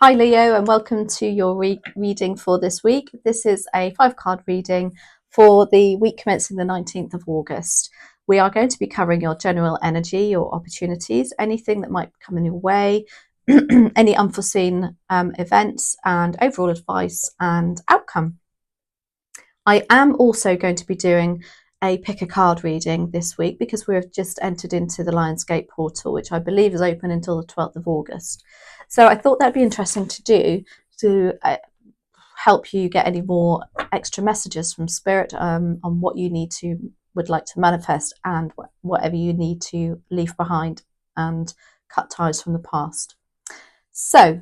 Hi Leo, and welcome to your reading for this week. This is a 5 card reading for the week commencing the 19th of August. We are going to be covering your general energy, your opportunities, anything that might come in your way, any unforeseen events, and overall advice and outcome. I am also going to be doing a pick a card reading this week because we've just entered into the Lionsgate portal, which I believe is open until the 12th of August. So I thought that'd be interesting to do to help you get any more extra messages from Spirit on what you would like to manifest and whatever you need to leave behind and cut ties from the past. So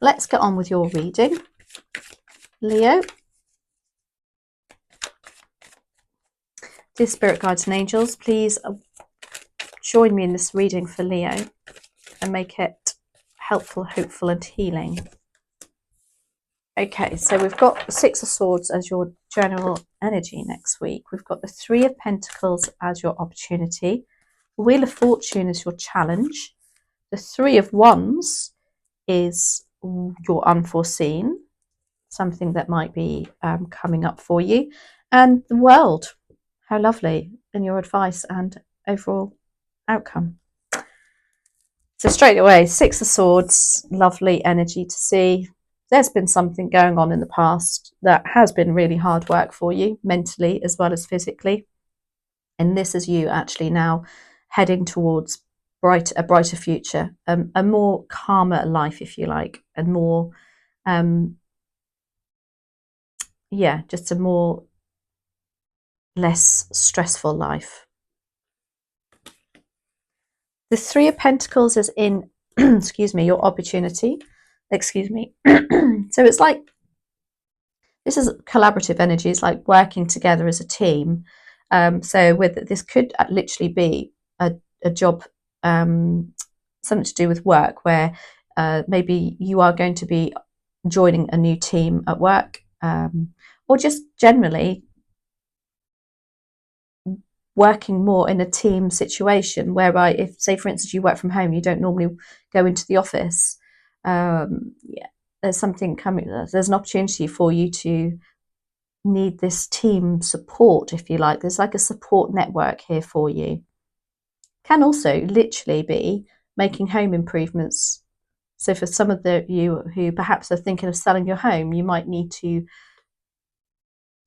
let's get on with your reading, Leo. Dear Spirit Guides and Angels, please join me in this reading for Leo and make it helpful, hopeful and healing. Okay, so we've got the Six of Swords as your general energy next week. We've got the Three of Pentacles as your opportunity. The Wheel of Fortune is your challenge. The Three of Wands is your unforeseen, something that might be coming up for you. And the World, how lovely, and your advice and overall outcome. So straight away, Six of Swords, lovely energy to see. There's been something going on in the past that has been really hard work for you, mentally as well as physically. And this is you actually now heading towards a brighter future, a more calmer life, if you like, and more, just a more less stressful life. The Three of Pentacles is in, excuse me, your opportunity. Excuse me. So it's like, this is collaborative energy. It's like working together as a team. So this could literally be a job, something to do with work, where maybe you are going to be joining a new team at work, or just generally working more in a team situation, whereby if, say, for instance, you work from home, you don't normally go into the office. There's something coming. There's an opportunity for you to need this team support, if you like. There's like a support network here for you. Can also literally be making home improvements. So for some of you who perhaps are thinking of selling your home, you might need to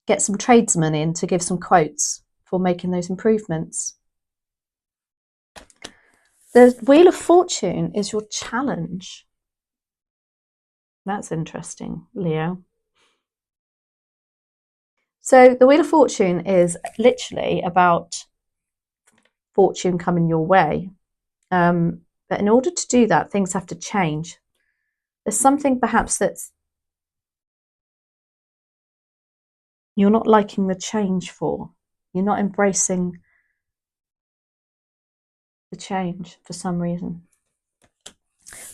get some tradesmen in to give some quotes for making those improvements. The Wheel of Fortune is your challenge. That's interesting, Leo. So the Wheel of Fortune is literally about fortune coming your way. But in order to do that, things have to change. There's something perhaps that's you're not liking the change for. You're not embracing the change for some reason.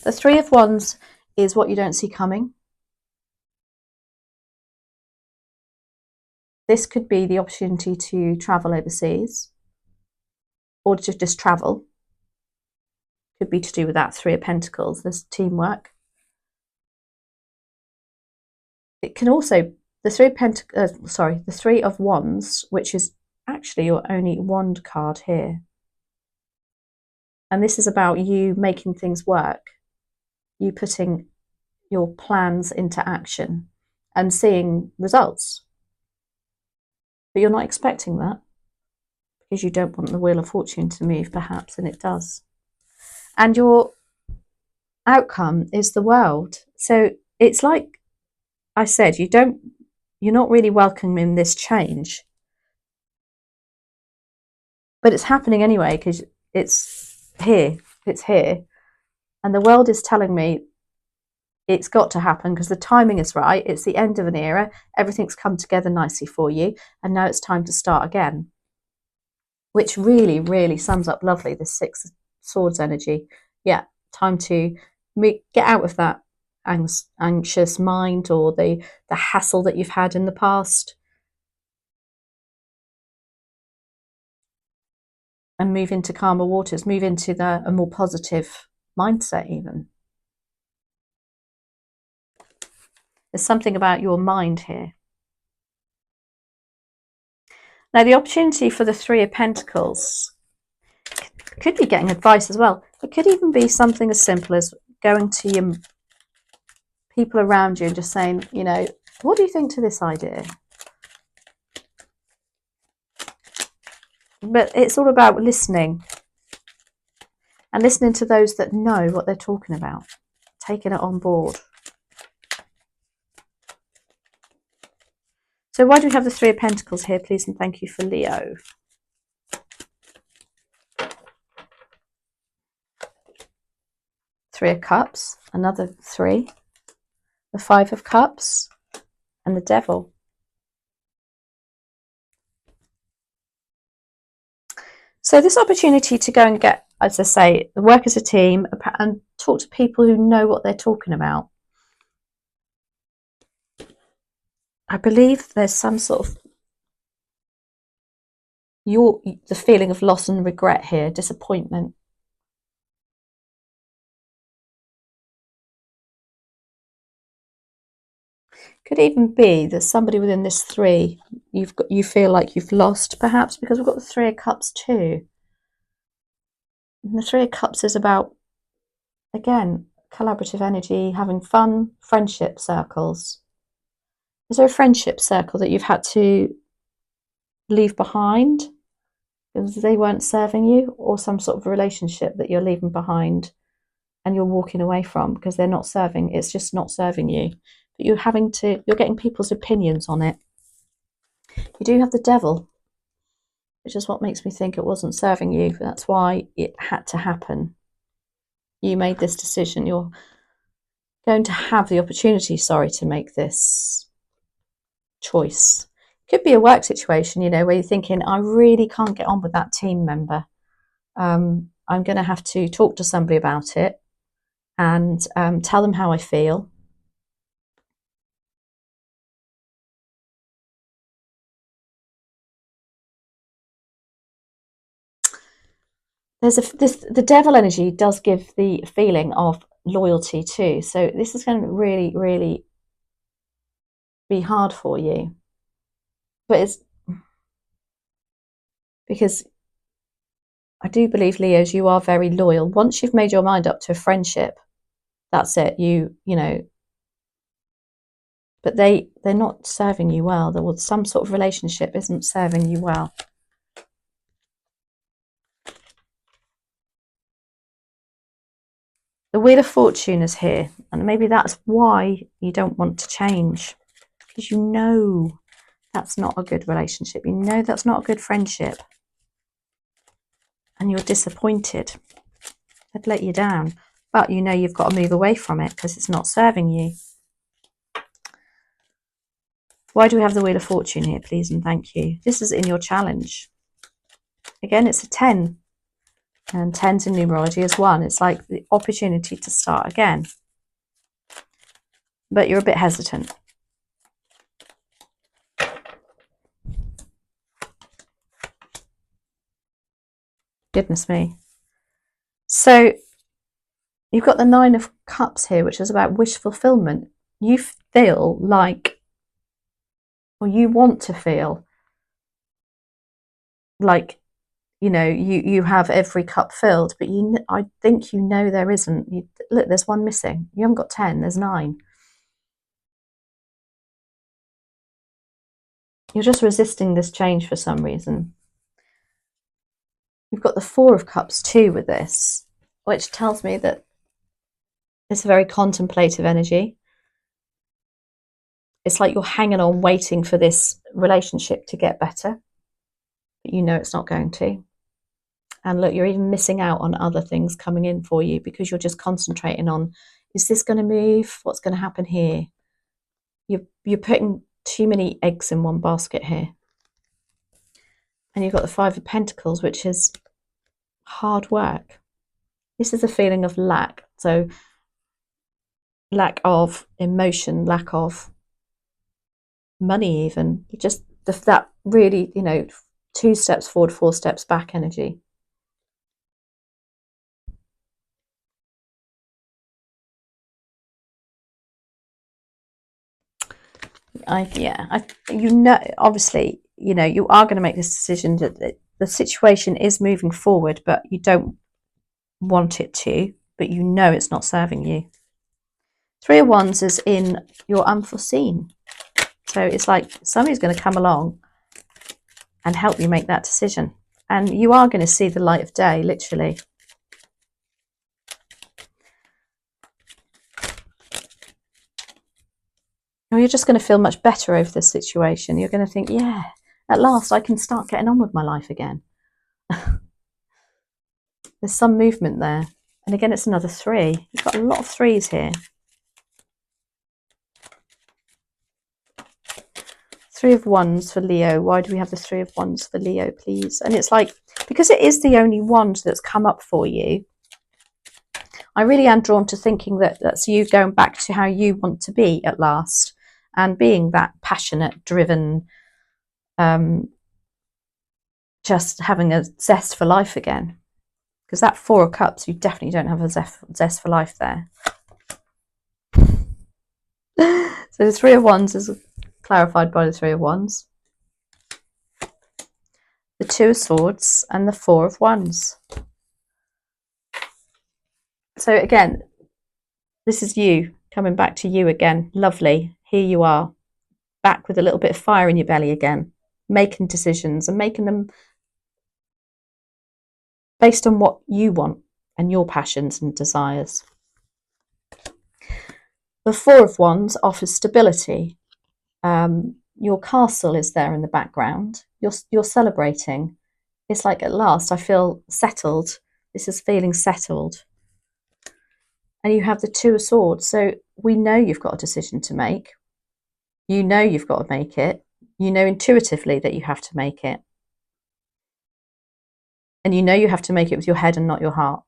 The Three of Wands is what you don't see coming. This could be the opportunity to travel overseas or to just travel. Could be to do with that Three of Pentacles, this teamwork. It can also, the Three of Wands, which is actually your only wand card here. And this is about you making things work, you putting your plans into action and seeing results. But you're not expecting that because you don't want the Wheel of Fortune to move, perhaps, and it does. And your outcome is the World. So it's like I said, you're not really welcoming this change. But it's happening anyway because it's here. And the world is telling me it's got to happen because the timing is right. It's the end of an era. Everything's come together nicely for you. And now it's time to start again. Which really, really sums up lovely, the Six of Swords energy. Yeah, time to get out of that anxious mind or the hassle that you've had in the past. And move into calmer waters, move into a more positive mindset even. There's something about your mind here. Now, the opportunity for the Three of Pentacles could be getting advice as well. It could even be something as simple as going to your people around you and just saying, you know, what do you think to this idea? But it's all about listening, and listening to those that know what they're talking about, taking it on board. So why do we have the Three of Pentacles here, please, and thank you for Leo? Three of Cups, another three, the Five of Cups, and the Devil. So this opportunity to go and get, as I say, work as a team and talk to people who know what they're talking about. I believe there's some sort of the feeling of loss and regret here, disappointment. Could even be there's somebody within this three you feel like you've lost, perhaps, because we've got the Three of Cups too. And the Three of Cups is about, again, collaborative energy, having fun, friendship circles. Is there a friendship circle that you've had to leave behind because they weren't serving you, or some sort of relationship that you're leaving behind and you're walking away from because they're not serving, it's just not serving you, but you're getting people's opinions on it. You do have the Devil, which is what makes me think it wasn't serving you. That's why it had to happen. You made this decision. You're going to have the opportunity, to make this choice. Could be a work situation, you know, where you're thinking, I really can't get on with that team member. I'm going to have to talk to somebody about it and tell them how I feel. The Devil energy does give the feeling of loyalty too. So this is going to really, really be hard for you. But it's because I do believe, Leos, you are very loyal. Once you've made your mind up to a friendship, that's it. You know, but they're not serving you well. There was some sort of relationship isn't serving you well. The Wheel of Fortune is here, and maybe that's why you don't want to change, because you know that's not a good relationship. You know that's not a good friendship, and you're disappointed. They've let you down, but you know you've got to move away from it because it's not serving you. Why do we have the Wheel of Fortune here, please and thank you? This is in your challenge. Again, it's a 10. And 10s in numerology is 1. It's like the opportunity to start again. But you're a bit hesitant. Goodness me. So you've got the 9 of Cups here, which is about wish fulfillment. You feel like, or you want to feel like, you know, you have every cup filled, but I think you know there isn't. Look, there's one missing. You haven't got 10, there's 9. You're just resisting this change for some reason. You've got the 4 of Cups too with this, which tells me that it's a very contemplative energy. It's like you're hanging on, waiting for this relationship to get better, but you know it's not going to. And look, you're even missing out on other things coming in for you because you're just concentrating on, is this going to move? What's going to happen here? You're putting too many eggs in one basket here. And you've got the 5 of Pentacles, which is hard work. This is a feeling of lack. So lack of emotion, lack of money even. Just that really, you know, 2 steps forward, 4 steps back energy. You know, obviously, you know, you are going to make this decision that the situation is moving forward, but you don't want it to, but you know it's not serving you. Three of Wands is in your unforeseen. So it's like somebody's going to come along and help you make that decision. And you are going to see the light of day, literally. Or you're just going to feel much better over this situation. You're going to think, yeah, at last I can start getting on with my life again. There's some movement there. And again, it's another three. You've got a lot of threes here. Three of Wands for Leo. Why do we have the Three of Wands for Leo, please? And it's like, because it is the only wand that's come up for you, I really am drawn to thinking that that's you going back to how you want to be at last, and being that passionate, driven, just having a zest for life again. Because that Four of Cups, you definitely don't have a zest for life there. So the Three of Wands is clarified by the Three of Wands, the Two of Swords, and the Four of Wands. So again, this is you coming back to you again. Lovely. Here you are, back with a little bit of fire in your belly again, making decisions and making them based on what you want and your passions and desires. The Four of Wands offers stability. Your castle is there in the background. You're celebrating. It's like, at last I feel settled. This is feeling settled. And you have the Two of Swords. So we know you've got a decision to make. You know you've got to make it. You know intuitively that you have to make it. And you know you have to make it with your head and not your heart.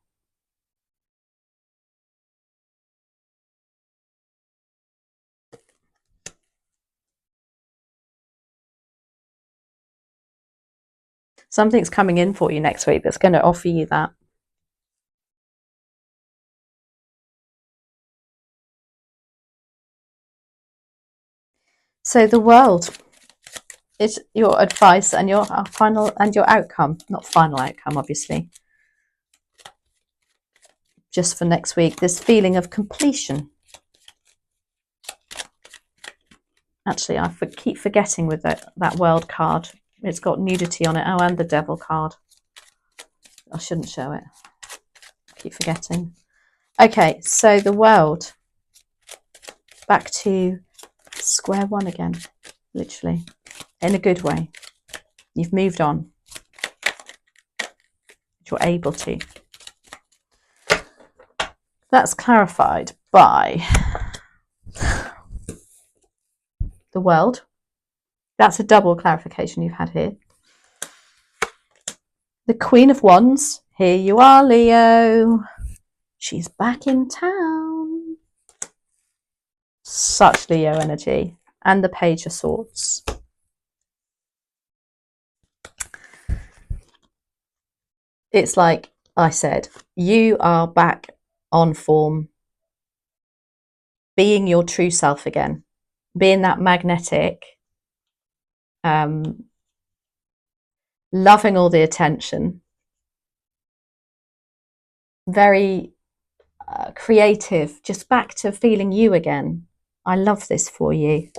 Something's coming in for you next week that's going to offer you that. So the World is your advice and your final and your outcome, not final outcome, obviously. Just for next week, this feeling of completion. Actually, I keep forgetting with that World card. It's got nudity on it. Oh, and the Devil card. I shouldn't show it. I keep forgetting. Okay, so the World. Back to square one again, literally. In a good way. You've moved on. You're able to. That's clarified by the World. That's a double clarification you've had here. The Queen of Wands. Here you are, Leo. She's back in town. Such Leo energy. And the Page of Swords. It's like I said, you are back on form. Being your true self again. Being that magnetic, loving all the attention, very creative, just back to feeling you again. I love this for you.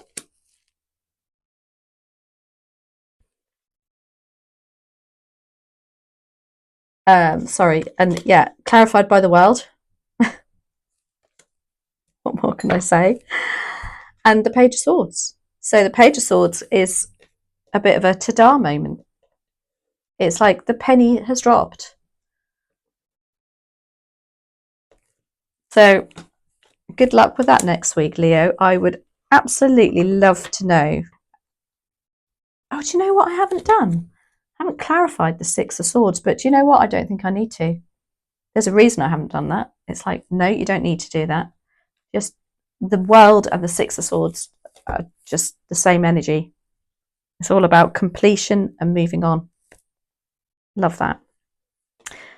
Sorry, and yeah, clarified by the World. What more can I say? And the Page of Swords. So the Page of Swords is a bit of a ta-da moment. It's like the penny has dropped. So good luck with that next week, Leo. I would absolutely love to know. Oh, do you know what I haven't done? I haven't clarified the Six of Swords, but do you know what? I don't think I need to. There's a reason I haven't done that. It's like, no, you don't need to do that. Just the World and the Six of Swords are just the same energy. It's all about completion and moving on. Love that.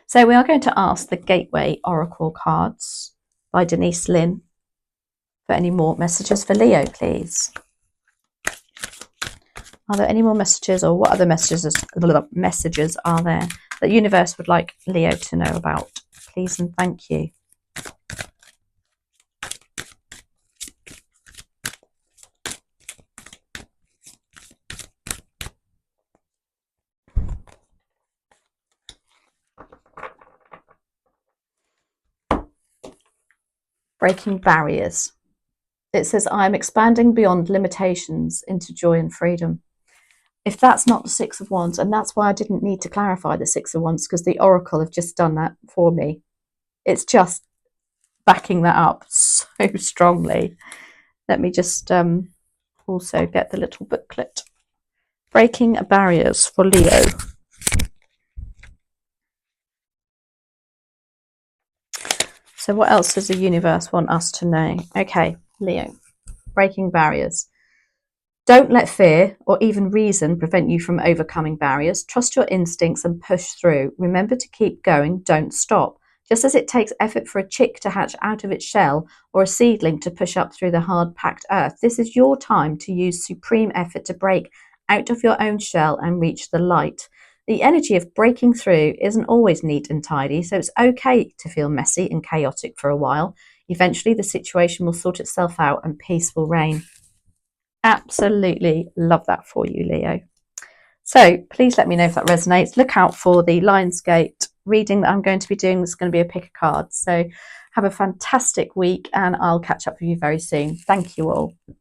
So we are going to ask the Gateway Oracle cards by Denise Lynn for any more messages for Leo, please. Are there any more messages, or what other messages are there that the universe would like Leo to know about? Please and thank you. Breaking barriers. It says, I am expanding beyond limitations into joy and freedom. If that's not the Six of Wands, and that's why I didn't need to clarify the Six of Wands, because the Oracle have just done that for me. It's just backing that up so strongly. Let me just also get the little booklet. Breaking barriers for Leo. So what else does the universe want us to know? Okay, Leo, breaking barriers. Don't let fear or even reason prevent you from overcoming barriers. Trust your instincts and push through. Remember to keep going, don't stop. Just as it takes effort for a chick to hatch out of its shell or a seedling to push up through the hard-packed earth, this is your time to use supreme effort to break out of your own shell and reach the light. The energy of breaking through isn't always neat and tidy, so it's okay to feel messy and chaotic for a while. Eventually, the situation will sort itself out and peace will reign. Absolutely love that for you, Leo. So please let me know if that resonates. Look out for the Lionsgate reading that I'm going to be doing. It's going to be a pick a card. So have a fantastic week, and I'll catch up with you very soon. Thank you all.